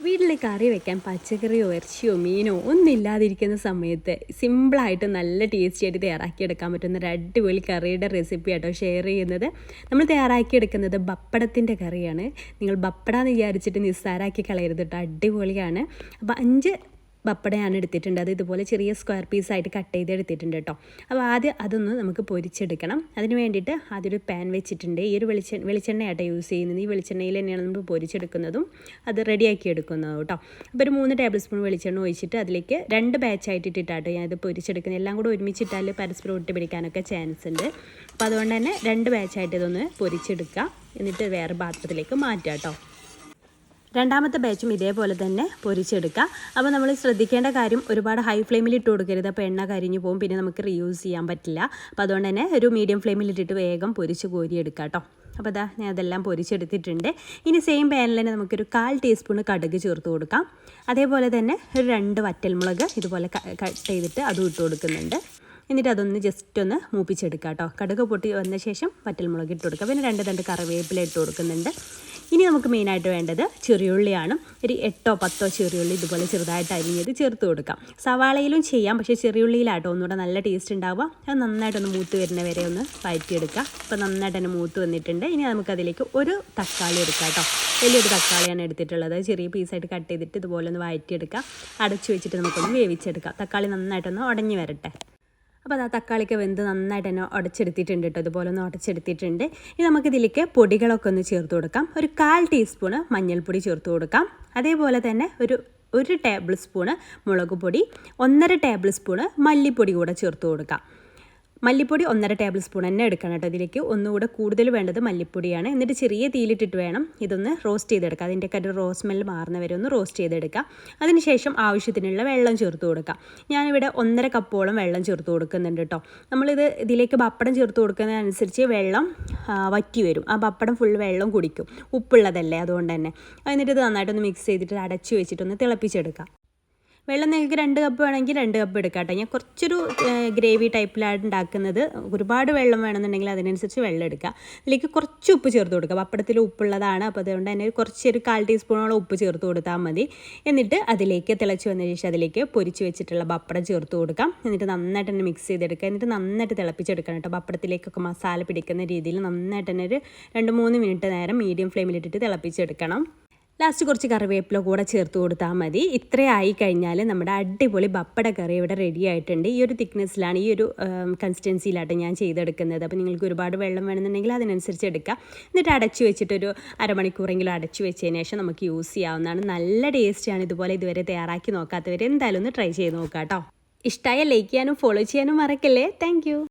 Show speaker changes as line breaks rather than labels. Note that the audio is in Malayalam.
വീട്ടിൽ കറി വെക്കാൻ പച്ചക്കറിയോ ഇറച്ചിയോ മീനോ ഒന്നും ഇല്ലാതിരിക്കുന്ന സമയത്ത് സിമ്പിളായിട്ട് നല്ല ടേസ്റ്റി ആയിട്ട് തയ്യാറാക്കിയെടുക്കാൻ പറ്റുന്ന ഒരു അടിപൊളി കറിയുടെ റെസിപ്പി ആട്ടോ ഷെയർ ചെയ്യുന്നത്. നമ്മൾ തയ്യാറാക്കിയെടുക്കുന്നത് ബപ്പടത്തിൻ്റെ കറിയാണ്. നിങ്ങൾ ബപ്പട എന്ന് വിചാരിച്ചിട്ട് നിസ്സാരാക്കി കളയരുത് കേട്ടോ, അടിപൊളിയാണ്. അപ്പോൾ 5 പപ്പടയാണ് എടുത്തിട്ടുണ്ട്. അത് ഇതുപോലെ ചെറിയ സ്ക്വയർ പീസായിട്ട് കട്ട് ചെയ്ത് എടുത്തിട്ടുണ്ട് കേട്ടോ. അപ്പോൾ ആദ്യം അതൊന്ന് നമുക്ക് പൊരിച്ചെടുക്കണം. അതിന് വേണ്ടിയിട്ട് ആദ്യം ഒരു പാൻ വെച്ചിട്ടുണ്ട്. ഈ ഒരു വെളിച്ചെണ്ണയാട്ടോ യൂസ് ചെയ്യുന്നത്. ഈ വെളിച്ചെണ്ണയിൽ തന്നെയാണ് നമ്മൾ പൊരിച്ചെടുക്കുന്നതും അത് റെഡിയാക്കി എടുക്കുന്നതും കേട്ടോ. അപ്പോൾ ഒരു 3 ടേബിൾ സ്പൂൺ വെളിച്ചെണ്ണ ഒഴിച്ചിട്ട് അതിലേക്ക് 2 ബാച്ചായിട്ട് ഇട്ടിട്ടാട്ടോ ഞാനിത് പൊരിച്ചെടുക്കുന്നത്. എല്ലാം കൂടെ ഒരുമിച്ചിട്ടാൽ പരസ്പരം ഒട്ടി പിടിക്കാനൊക്കെ ചാൻസ് ഉണ്ട്. അപ്പോൾ അതുകൊണ്ട് തന്നെ 2 ബാച്ചായിട്ട് ഇതൊന്ന് പൊരിച്ചെടുക്കുക. എന്നിട്ട് വേറെ പാത്രത്തിലേക്ക് മാറ്റുക കേട്ടോ. രണ്ടാമത്തെ ബാച്ചും ഇതേപോലെ തന്നെ പൊരിച്ചെടുക്കുക. അപ്പോൾ നമ്മൾ ശ്രദ്ധിക്കേണ്ട കാര്യം, ഒരുപാട് ഹൈ ഫ്ലെയിമിൽ ഇട്ട് കൊടുക്കരുത്. അപ്പോൾ എണ്ണ കരിഞ്ഞു പോകും, പിന്നെ നമുക്ക് റീയൂസ് ചെയ്യാൻ പറ്റില്ല. അപ്പോൾ അതുകൊണ്ട് തന്നെ ഒരു മീഡിയം ഫ്ലെയിമിൽ ഇട്ടിട്ട് വേഗം പൊരിച്ച് കോരിയെടുക്കുക കേട്ടോ. അപ്പോൾ അതാ ഞാൻ അതെല്ലാം പൊരിച്ചെടുത്തിട്ടുണ്ട്. ഇനി സെയിം പാനിൽ തന്നെ നമുക്കൊരു 1/4 ടീസ്പൂൺ കടുക് ചേർത്ത് കൊടുക്കാം. അതേപോലെ തന്നെ ഒരു 2 വറ്റൽമുളക് ഇതുപോലെ കട്ട് ചെയ്തിട്ട് അതും ഇട്ട് കൊടുക്കുന്നുണ്ട്. എന്നിട്ട് അതൊന്ന് ജസ്റ്റ് ഒന്ന് മൂപ്പിച്ചെടുക്കുക കേട്ടോ. കടുക് പൊട്ടി വന്ന ശേഷം വറ്റൽമുളക് ഇട്ട് കൊടുക്കുക. പിന്നെ 2 തണ്ട് കറിവേപ്പില ഇട്ട് കൊടുക്കുന്നുണ്ട്. ഇനി നമുക്ക് മെയിനായിട്ട് വേണ്ടത് ചെറിയുള്ളിയാണ്. ഒരു 8 or 10 ചെറിയുള്ളി ഇതുപോലെ ചെറുതായിട്ട് അരിഞ്ഞത് ചേർത്ത് കൊടുക്കാം. സവാളയിലും ചെയ്യാം, പക്ഷേ ചെറിയുള്ളിയിലാട്ടോ ഒന്നുകൂടെ നല്ല ടേസ്റ്റ് ഉണ്ടാവുക. അത് നന്നായിട്ടൊന്ന് മൂത്ത് വരുന്ന വരെ ഒന്ന് വഴറ്റിയെടുക്കുക. അപ്പോൾ നന്നായിട്ട് തന്നെ മൂത്ത് വന്നിട്ടുണ്ട്. ഇനി നമുക്കതിലേക്ക് ഒരു തക്കാളി എടുക്കാം കേട്ടോ. വലിയൊരു തക്കാളിയാണ് എടുത്തിട്ടുള്ളത്. ചെറിയ പീസായിട്ട് കട്ട് ചെയ്തിട്ട് ഇതുപോലെ ഒന്ന് വഴറ്റിയെടുക്കുക. അടച്ചു വെച്ചിട്ട് നമുക്കൊന്ന് വേവിച്ചെടുക്കാം. തക്കാളി നന്നായിട്ടൊന്ന് ഉടഞ്ഞ് വരട്ടെ. അപ്പോൾ അത് തക്കാളിക്ക് വെന്ത് നന്നായിട്ട് തന്നെ ഉടച്ചെടുത്തിട്ടുണ്ട് കേട്ടോ. ഇതുപോലെ ഒന്ന് ഉടച്ചെടുത്തിട്ടുണ്ട്. ഇനി നമുക്കിതിലേക്ക് പൊടികളൊക്കെ ഒന്ന് ചേർത്ത് കൊടുക്കാം. ഒരു 1/4 ടീസ്പൂണ് മഞ്ഞൾപ്പൊടി ചേർത്ത് കൊടുക്കാം. അതേപോലെ തന്നെ ഒരു ടേബിൾ സ്പൂണ് മുളക് പൊടി, 1.5 ടേബിൾ സ്പൂണ് മല്ലിപ്പൊടി കൂടെ ചേർത്ത് കൊടുക്കാം. മല്ലിപ്പൊടി 1.5 ടേബിൾ സ്പൂൺ തന്നെ എടുക്കണം കേട്ടോ. ഇതിലേക്ക് ഒന്നുകൂടെ കൂടുതൽ വേണ്ടത് മല്ലിപ്പൊടിയാണ്. എന്നിട്ട് ചെറിയ തീയിലിട്ടിട്ട് വേണം ഇതൊന്ന് റോസ്റ്റ് ചെയ്തെടുക്കുക. അതിൻ്റെയൊക്കെ ഒരു റോസ് സ്മെല്ല് മാറുന്ന വരെ ഒന്ന് റോസ്റ്റ് ചെയ്തെടുക്കുക. അതിനുശേഷം ആവശ്യത്തിനുള്ള വെള്ളം ചേർത്ത് കൊടുക്കാം. ഞാനിവിടെ 1.5 കപ്പോളം വെള്ളം ചേർത്ത് കൊടുക്കുന്നുണ്ട് കേട്ടോ. ഇതിലേക്ക് പപ്പടം ചേർത്ത് കൊടുക്കുന്നതനുസരിച്ച് വെള്ളം വറ്റി വരും. ആ പപ്പടം ഫുൾ വെള്ളം കുടിക്കും, ഉപ്പുള്ളതല്ലേ, അതുകൊണ്ട് തന്നെ. എന്നിട്ട് ഇത് നന്നായിട്ടൊന്ന് മിക്സ് ചെയ്തിട്ട് അടച്ചു വെച്ചിട്ടൊന്ന് തിളപ്പിച്ചെടുക്കാം. വെള്ളം നിങ്ങൾക്ക് 2 കപ്പ് വേണമെങ്കിൽ 2 കപ്പ് എടുക്കാം കേട്ടോ. ഞാൻ കുറച്ചൊരു ഗ്രേവി ടൈപ്പിലാണ് ഉണ്ടാക്കുന്നത്. ഒരുപാട് വെള്ളം വേണമെന്നുണ്ടെങ്കിൽ അതിനനുസരിച്ച് വെള്ളം എടുക്കുക. ഇതിലേക്ക് കുറച്ച് ഉപ്പ് ചേർത്ത് കൊടുക്കുക. പപ്പടത്തിൽ ഉപ്പുള്ളതാണ്. അപ്പോൾ അതുകൊണ്ട് തന്നെ ഒരു 1/4 ടീസ്പൂണോളം ഉപ്പ് ചേർത്ത് കൊടുത്താൽ മതി. എന്നിട്ട് അതിലേക്ക് തിളച്ച് വന്ന ശേഷം അതിലേക്ക് പൊരിച്ച് വെച്ചിട്ടുള്ള പപ്പടം ചേർത്ത് കൊടുക്കാം. എന്നിട്ട് നന്നായിട്ട് തന്നെ മിക്സ് ചെയ്തെടുക്കുക. എന്നിട്ട് നന്നായിട്ട് തിളപ്പിച്ചെടുക്കണം കേട്ടോ. പപ്പടത്തിലേക്കൊക്കെ മസാല പിടിക്കുന്ന രീതിയിൽ നന്നായിട്ട് തന്നെ ഒരു 2-3 മിനിറ്റ് നേരം മീഡിയം ഫ്ലെയിമിലിട്ടിട്ട് തിളപ്പിച്ചെടുക്കണം. ലാസ്റ്റ് കുറച്ച് കറിവേപ്പില കൂടെ ചേർത്ത് കൊടുത്താൽ മതി. ഇത്രയായി കഴിഞ്ഞാൽ നമ്മുടെ അടിപൊളി ബപ്പട കറി ഇവിടെ റെഡി ആയിട്ടുണ്ട്. ഈ ഒരു തിക്നെസ്സിലാണ്, ഈ ഒരു കൺസിസ്റ്റൻസിയിലായിട്ട് ഞാൻ ചെയ്തെടുക്കുന്നത്. അപ്പോൾ നിങ്ങൾക്ക് ഒരുപാട് വെള്ളം വേണമെന്നുണ്ടെങ്കിൽ അതിനനുസരിച്ച് എടുക്കാം. എന്നിട്ട് അടച്ചു വെച്ചിട്ടൊരു അരമണിക്കൂറെങ്കിലും അടച്ചു വെച്ചതിന് ശേഷം നമുക്ക് യൂസ് ചെയ്യാവുന്നതാണ്. നല്ല ടേസ്റ്റിയാണ്. ഇതുപോലെ ഇതുവരെ തയ്യാറാക്കി നോക്കാത്തവർ എന്തായാലും ഒന്ന് ട്രൈ ചെയ്ത് നോക്കാം കേട്ടോ. ഇഷ്ടമായ ലൈക്ക് ചെയ്യാനും ഫോളോ ചെയ്യാനും മറക്കല്ലേ. താങ്ക്